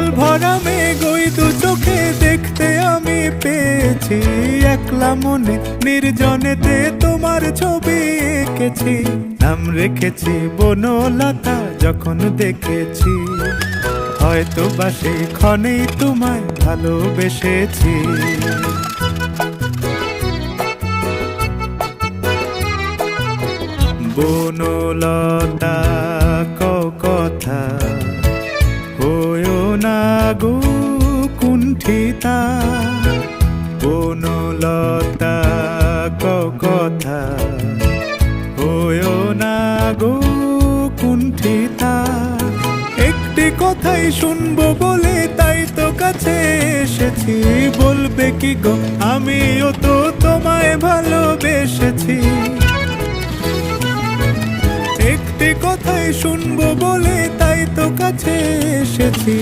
জল ভরা মেঘ ওই দু চোখে দেখতে আমি পেয়েছি। একলা মনে নির্জনেতে তোমার ছবি এঁকেছি। নাম রেখেছি বনলতা যখন দেখেছি, হয়তো বা সেই ক্ষণেই তোমায় ভালোবেসেছি। বনলতা কথা হয়ো না গো কুণ্ঠিতা। বনলতা কথা হয়ো না গো কুণ্ঠিতা। একটি কথাই শুনবো বলে তাই তো কাছে এসেছি। বলবে কি গো আমিও তো তোমায় ভালোবেসেছি। একটি কথাই শুনবো বলে তাই তো কাছে এসেছি।